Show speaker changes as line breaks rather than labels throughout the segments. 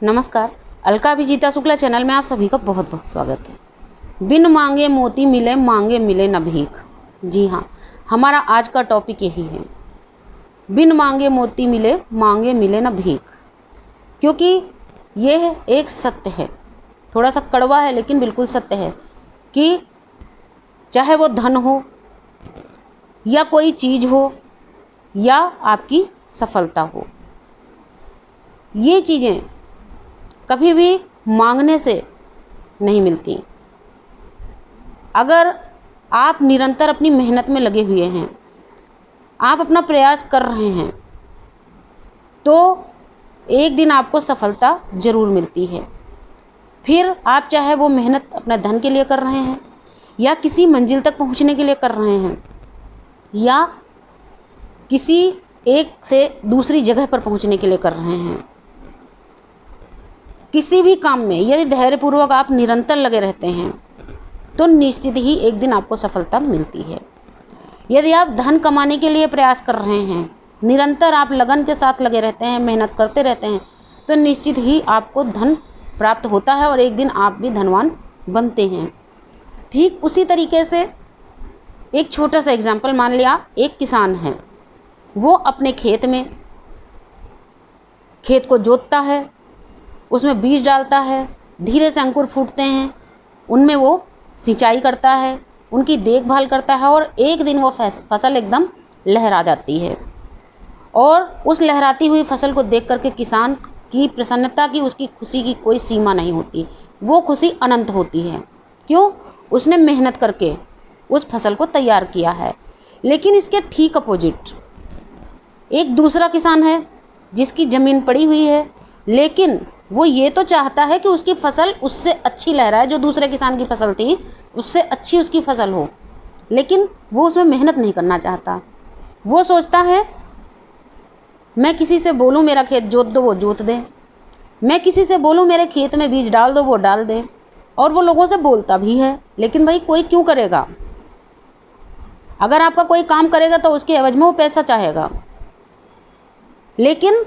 नमस्कार। अलका अभिजीता शुक्ला चैनल में आप सभी का बहुत बहुत स्वागत है। बिन मांगे मोती मिले, मांगे मिले न भीख। जी हाँ, हमारा आज का टॉपिक यही है, बिन मांगे मोती मिले, मांगे मिले न भीख। क्योंकि यह एक सत्य है, थोड़ा सा कड़वा है लेकिन बिल्कुल सत्य है कि चाहे वो धन हो या कोई चीज़ हो या आपकी सफलता हो, ये चीज़ें कभी भी मांगने से नहीं मिलती। अगर आप निरंतर अपनी मेहनत में लगे हुए हैं, आप अपना प्रयास कर रहे हैं, तो एक दिन आपको सफलता ज़रूर मिलती है। फिर आप चाहे वो मेहनत अपना धन के लिए कर रहे हैं या किसी मंजिल तक पहुंचने के लिए कर रहे हैं या किसी एक से दूसरी जगह पर पहुंचने के लिए कर रहे हैं, किसी भी काम में यदि धैर्यपूर्वक आप निरंतर लगे रहते हैं तो निश्चित ही एक दिन आपको सफलता मिलती है। यदि आप धन कमाने के लिए प्रयास कर रहे हैं, निरंतर आप लगन के साथ लगे रहते हैं, मेहनत करते रहते हैं, तो निश्चित ही आपको धन प्राप्त होता है और एक दिन आप भी धनवान बनते हैं। ठीक उसी तरीके से एक छोटा सा एग्जाम्पल मान लिया, एक किसान है, वो अपने खेत को जोतता है, उसमें बीज डालता है, धीरे से अंकुर फूटते हैं, उनमें वो सिंचाई करता है, उनकी देखभाल करता है और एक दिन वो फसल एकदम लहरा जाती है। और उस लहराती हुई फसल को देख करके किसान की प्रसन्नता की, उसकी खुशी की कोई सीमा नहीं होती, वो खुशी अनंत होती है। क्यों? उसने मेहनत करके उस फसल को तैयार किया है। लेकिन इसके ठीक अपोजिट एक दूसरा किसान है जिसकी ज़मीन पड़ी हुई है, लेकिन वो ये तो चाहता है कि उसकी फसल उससे अच्छी लहराए, जो दूसरे किसान की फसल थी उससे अच्छी उसकी फसल हो, लेकिन वो उसमें मेहनत नहीं करना चाहता। वो सोचता है मैं किसी से बोलूँ मेरा खेत जोत दो, वो जोत दे, मैं किसी से बोलूँ मेरे खेत में बीज डाल दो, वो डाल दे। और वो लोगों से बोलता भी है, लेकिन भाई कोई क्यों करेगा? अगर आपका कोई काम करेगा तो उसके एवज में वो पैसा चाहेगा, लेकिन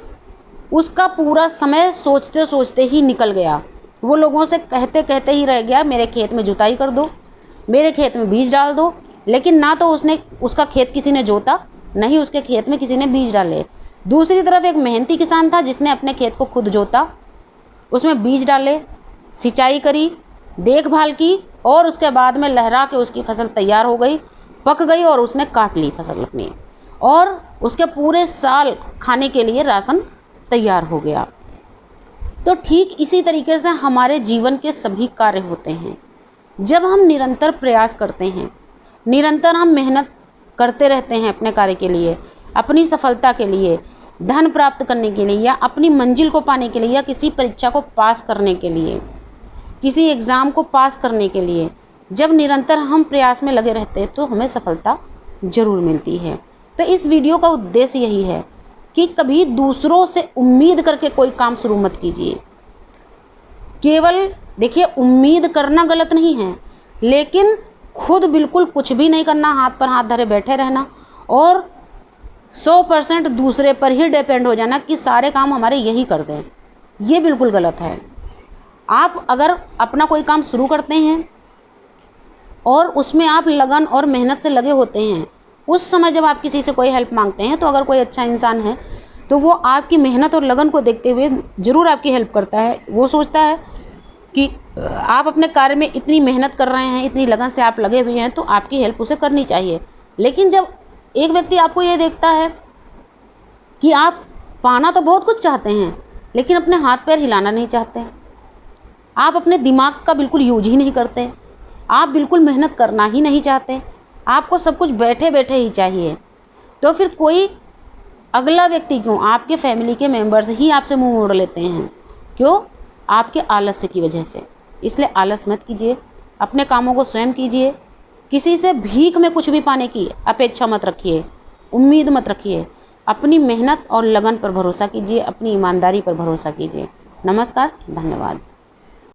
उसका पूरा समय सोचते सोचते ही निकल गया। वो लोगों से कहते कहते ही रह गया मेरे खेत में जुताई कर दो, मेरे खेत में बीज डाल दो, लेकिन ना तो उसका खेत किसी ने जोता, नहीं उसके खेत में किसी ने बीज डाले। दूसरी तरफ एक मेहनती किसान था जिसने अपने खेत को खुद जोता, उसमें बीज डाले, सिंचाई करी, देखभाल की और उसके बाद में लहरा के उसकी फसल तैयार हो गई, पक गई और उसने काट ली फसल अपनी, और उसके पूरे साल खाने के लिए राशन तैयार हो गया। तो ठीक इसी तरीके से हमारे जीवन के सभी कार्य होते हैं। जब हम निरंतर प्रयास करते हैं, निरंतर हम मेहनत करते रहते हैं अपने कार्य के लिए, अपनी सफलता के लिए, धन प्राप्त करने के लिए या अपनी मंजिल को पाने के लिए या किसी परीक्षा को पास करने के लिए, किसी एग्ज़ाम को पास करने के लिए, जब निरंतर हम प्रयास में लगे रहते हैं तो हमें सफलता ज़रूर मिलती है। तो इस वीडियो का उद्देश्य यही है कि कभी दूसरों से उम्मीद करके कोई काम शुरू मत कीजिए। केवल देखिए, उम्मीद करना गलत नहीं है, लेकिन खुद बिल्कुल कुछ भी नहीं करना, हाथ पर हाथ धरे बैठे रहना और 100% दूसरे पर ही डिपेंड हो जाना कि सारे काम हमारे यही कर दें, ये बिल्कुल गलत है। आप अगर अपना कोई काम शुरू करते हैं और उसमें आप लगन और मेहनत से लगे होते हैं, उस समय जब आप किसी से कोई हेल्प मांगते हैं तो अगर कोई अच्छा इंसान है तो वो आपकी मेहनत और लगन को देखते हुए ज़रूर आपकी हेल्प करता है। वो सोचता है कि आप अपने कार्य में इतनी मेहनत कर रहे हैं, इतनी लगन से आप लगे हुए हैं, तो आपकी हेल्प उसे करनी चाहिए। लेकिन जब एक व्यक्ति आपको ये देखता है कि आप पाना तो बहुत कुछ चाहते हैं लेकिन अपने हाथ पैर हिलाना नहीं चाहते, आप अपने दिमाग का बिल्कुल यूज ही नहीं करते, आप बिल्कुल मेहनत करना ही नहीं चाहते, आपको सब कुछ बैठे बैठे ही चाहिए, तो फिर कोई अगला व्यक्ति क्यों, आपके फैमिली के मेंबर्स ही आपसे मुंह मोड़ लेते हैं। क्यों? आपके आलस्य की वजह से। इसलिए आलस मत कीजिए, अपने कामों को स्वयं कीजिए। किसी से भीख में कुछ भी पाने की अपेक्षा मत रखिए, उम्मीद मत रखिए। अपनी मेहनत और लगन पर भरोसा कीजिए, अपनी ईमानदारी पर भरोसा कीजिए। नमस्कार, धन्यवाद।